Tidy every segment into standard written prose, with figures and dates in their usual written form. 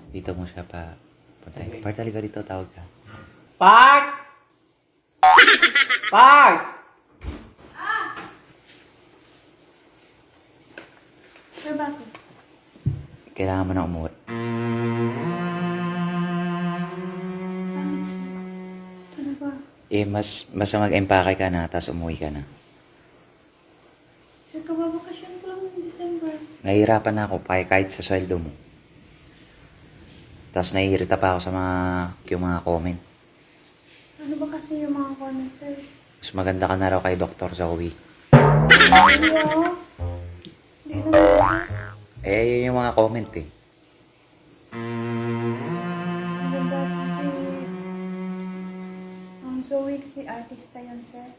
Dito mo siya pa puntahin. Part, talaga dito, tawag ka. Park! Park! Sir, bakit? Kailangan mo na umuwi. Bakit, sir? Ano ba? Mas mag-empake ka na, tapos umuwi ka na. Sir, kababakasyon ko lang ng December. Nahihirapan na ako kahit sa sweldo mo. Tapos naiirita pa ako sa yung mga comment. Ano ba kasi yung mga comments, sir? Mas maganda ka na raw kay Dr. Zoe. Hindi ako. Hindi naman. Yun yung mga comment eh. Mas maganda si Zoe kasi artista yan, sir.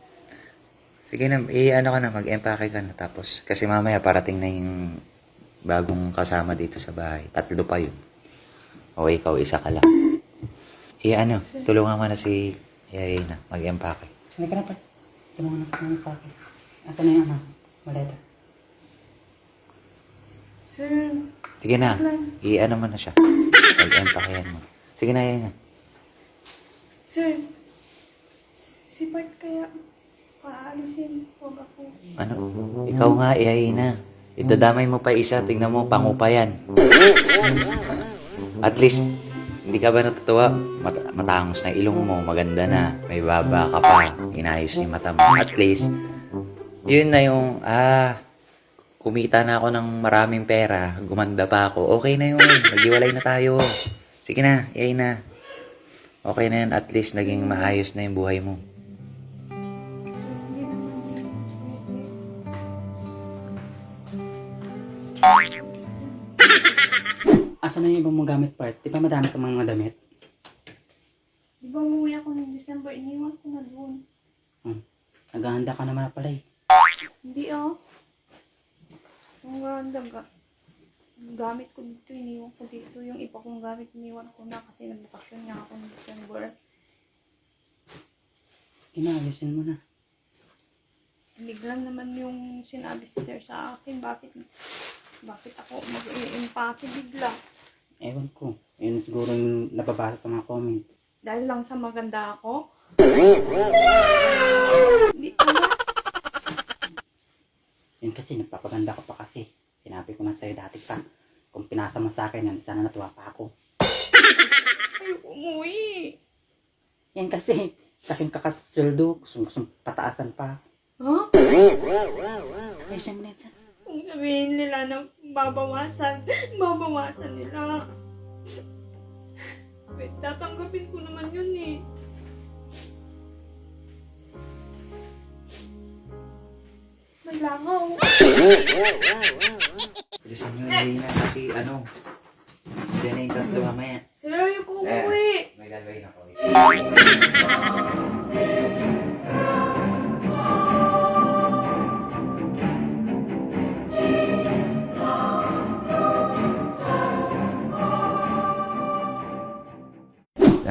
Sige na, ano ka na, mag-empake ka na. Tapos, kasi mamaya parating na yung bagong kasama dito sa bahay. 3 pa yun. O ikaw, 1 ka lang. Tulungan mo na si Yayna, mag-empake. Hindi ka na pa. Tulungan na ng pake. Ito na yung maleta. Sir, Sige na, mo na siya. Mag-empakehan mo. Sige na, Yayna. sir, si Bart kaya paalisin. Huwag ako. Ano? Ikaw nga, Yayna. Idadamay mo pa isa, tingnan mo, pangupa yan. At least, hindi ka ba natutuwa? Matangos na ilong mo, maganda na, may baba ka pa, inayos yung mata mo. At least, yun na yung, kumita na ako ng maraming pera, gumanda pa ako, okay na yun, maghiwalay na tayo. Sige na, yay na. Okay na yun, at least naging maayos na yung buhay mo. Hindi naman. Asan na yung ibang mong gamit, Part? Di ba madami kang mga damit? Di ba umuwi ako ng December? Iniwan ko na doon. Naghahanda ka naman na pala eh. Hindi oh. Ang ganda gamit ko dito, iniwan ko dito. Yung iba kong gamit, iniwan ko na kasi nagbakasyon nga ako ng December. Inaayusin mo na. Biglang naman yung sinabi si Sir sa akin, bakit ako mag-i-impake bigla? Ewan ko. Yun siguro yung nababasa sa mga comment. Dahil lang sa maganda ako? Hindi ano? Yun kasi, nagpapaganda ka pa kasi. Sinabi ko na sa'yo dati pa. Kung pinasa mo sa akin yan, sana natuwa pa ako. Ayoko umuwi. Yan kasi, kasing kakasweldo, gusto pataasan pa. Huh? Ay, siya mo na yan. Kung sabihin nila na babawasan nila. Wait, tatanggapin ko naman yun eh. May langaw. Bilisan nyo, Yayna, kasi dyan na yung 3 mamaya. Sir, ayoko umuwi. May gagawin ako.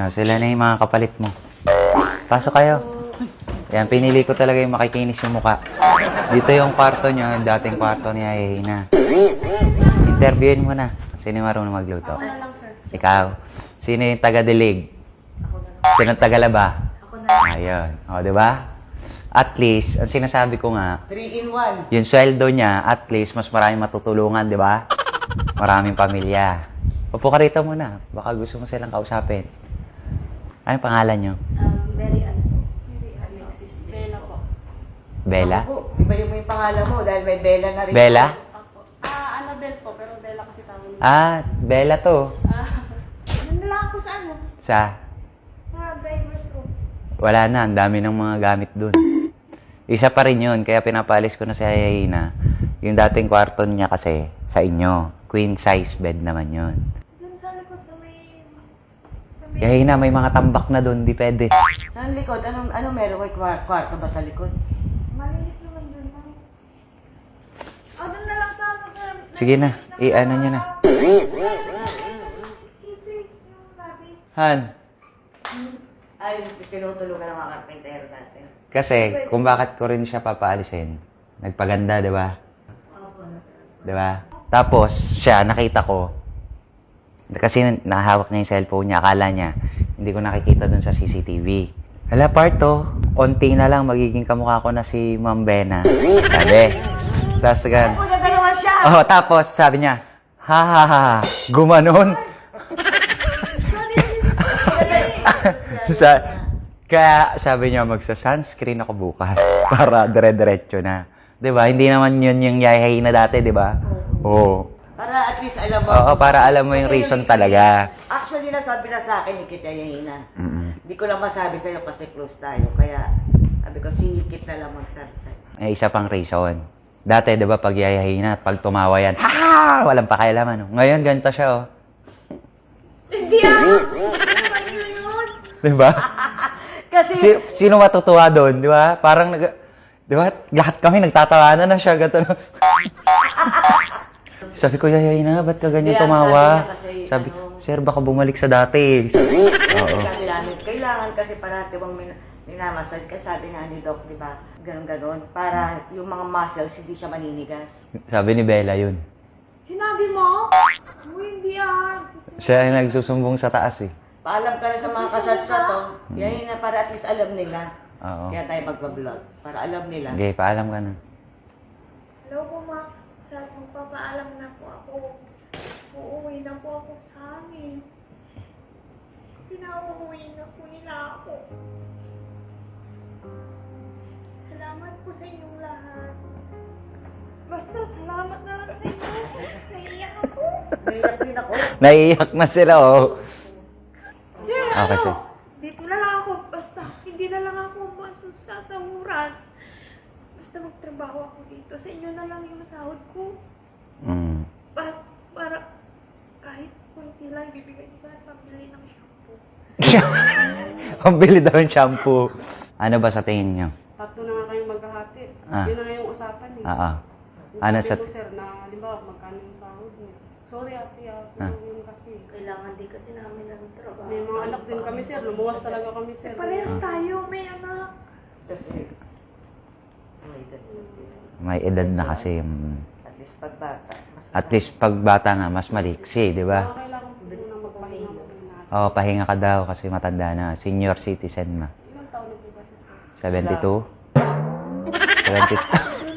Sila na yung mga kapalit mo. Pasok kayo. Yan, pinili ko talaga yung makikinis yung mukha. Dito yung kwarto nyo, dating kwarto ni Yayna. Interviewin mo na. Sino yung marunong magluto? Ako na lang, sir. Ikaw. Sino yung taga-dilig? Ako na lang. Sino yung taga-laba? Ako na lang. Ayun. O, diba? At least, ang sinasabi ko nga, 3-in-1. yung sweldo niya, at least, mas maraming matutulungan, di ba? Maraming pamilya. Upo ka rito muna. Baka gusto mo silang kausapin. Anong pangalan niyo? Very Alexis. Bella po. Bella? Iba mo yung pangalan mo dahil may Bella na rin. Bella? Ako. Annabelle po, pero Bella kasi tawag niya. Bella to. Nandun lang ako sa ano? Sa? Sa driver's room. Wala na. Ang dami ng mga gamit dun. Isa pa rin yun. Kaya pinapalis ko na si Yayna. Yung dating kwarto niya kasi sa inyo. Queen size bed naman yun. Doon sa likod sa may... Yayna, may mga tambak na dun. Di pwede. Saan likod? Anong meron? May kwarto ba sa likod? Malinis naman doon lang. Doon na lang sa ano, sir. Sige na. I-ano niya na. Skipping yung labi. Han. Ay, tinutulungan ng mga karpentero natin. Kasi, kung bakit ko rin siya papaalisin. Nagpaganda, di ba? Di ba? Tapos, siya, nakita ko, Kasi nahawak niya yung cellphone niya. Akala niya, hindi ko nakikita dun sa CCTV. Hala, parto. Konti na lang, magiging kamukha ko na si Ma'am Bena. Sabi. Tapos gan. Maganda naman siya. Oh, tapos sabi niya, ha ha ha, gumanon. Kaya sabi niya, magsa-sunscreen ako bukas para dire-diretso na. 'Di ba? Hindi naman yun yung yayahay na dati, 'di ba? Oo. Para at least alam mo. Oo, para alam mo yung Kasi reason talaga. Actually, nasabi na sa akin ni Kit Yayahina. Mm-mm. Hindi ko lang masabi sa'yo kasi close tayo. Kaya, sabi ko, si Kit na lang magsabi sa'yo. May isa pang reason. Dati, 'di ba, pag yayahay na at pag tumawa yan, ha! Walang pakialaman. Oh. Ngayon, ganito siya, oh. Hindi ah! 'Di ba? Kasi, Sino matutuwa doon, 'di ba? Parang 'di ba? Lahat kami nagtatawanan na siya gato. Sabi ko, yayay na, ba't ka ganyan Kaya tumawa? sabi niya kasi, Sabi, ano, sir, baka bumalik sa dati. Oo. sabi namin, kailangan kasi parati bang minamassage. Kasi sabi nga ni Doc, di ba? Ganon-ganon. Para yung mga muscles, hindi siya maninigas. Sabi ni Bella yun. Sinabi mo? Oh, hindi ah. Siya ay nagsusumbong sa taas eh. Paalam ka na sa mga kasatsa to. Yan na para at least alam nila. Oo. Kaya tayo magbablog. Para alam nila. Okay, paalam ka na. Hello po, Max. Magpapaalam na po ako. Uuwi na po ako sa amin. Pinauuwi na po nila ako. Salamat po sa inyong lahat. Basta salamat na lang sa inyo. Naiiyak ako. Naiyak din ako. Naiiyak na sila, oh. Sir, Okay, ano? sir. Dito na lang ako. Basta hindi na lang ako sasahuran. Basta magtrabaho ako dito. Sa inyo na lang yung sahod ko. Mm. Para kahit kunti lang bibigay niyo sa akin pambili ng shampoo. Pambili daw yung shampoo. Ano ba sa tingin niyo? Tatlo na nga kayong maghahatid. Ah. Yun na nga yung usapan eh. Oo. Yung Ano sabi sa... ko, sir, na halimbawa magkano yung sahod niyo. Sorry ate, yun kasi. Kailangan din kasi namin ng trabaho. May mga anak din kami sir, lumuwas talaga kami sir. Parehas tayo, may anak. Kasi, may edad kasi. May edad na kasi. At least pag bata. At least pag bata nga, mas maliksi, di ba? Kailangan po na magpahinga mo rin natin. Oo, pahinga ka daw kasi matanda na. Senior citizen na. Ilang taon na po ba siya sir? 72?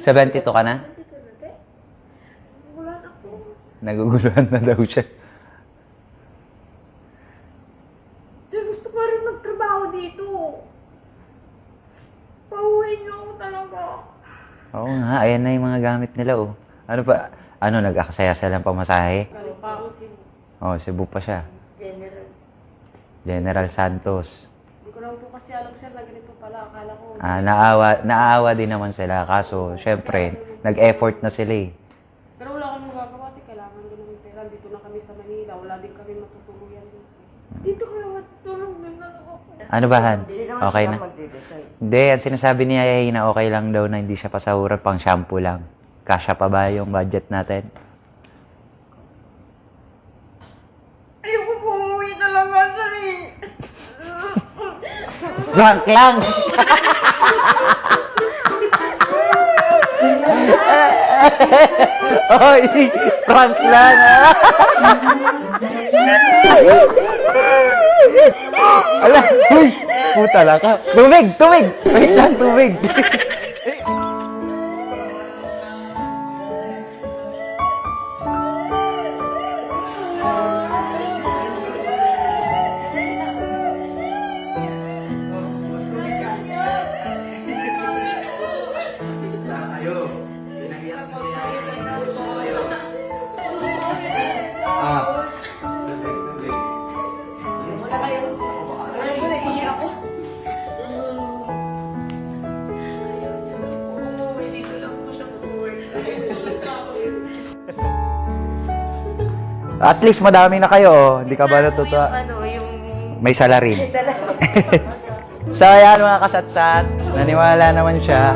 72 ka na? Dito na, te. Wala na ako. Naguguluhan na daw siya. Sir, gusto ko rin magtrabaho dito. Pauwi niyo ako talaga. Oo nga, ayan na yung mga gamit nila, oh. Ano pa? Ano, nag-akasaya silang pamasahe? Kalo pa ako si... Oh, Cebu pa siya. Generals. General Santos. Hindi ko lang po kasi alam sir na ganito pala. Akala ko... Naawa din naman sila. Kaso, syempre, nag-effort na sila eh. Pero wala kami magagawa. Kailangan din ng pera. Dito na kami sa Manila. Wala din kami matutuluyan dito. Dito kayo matulog na lang ako. Ano ba, Han? Hindi naman Okay sila na? magde-decide. Hindi, ang sinasabi niya ay na okay lang daw na hindi siya pasahuran, pang shampoo lang. Kasya pa ba yung budget natin? Ayoko po umuwi talaga, sir eh. Prank lang! Oy, prank lang! Ala, uy! Puta lang ka. Tubig! Tubig! Wait lang, tubig! At least madami na kayo, oh. Hindi ka ba natutuwa? Yung May salarin. So, ayan mga kasatsat, naniwala naman siya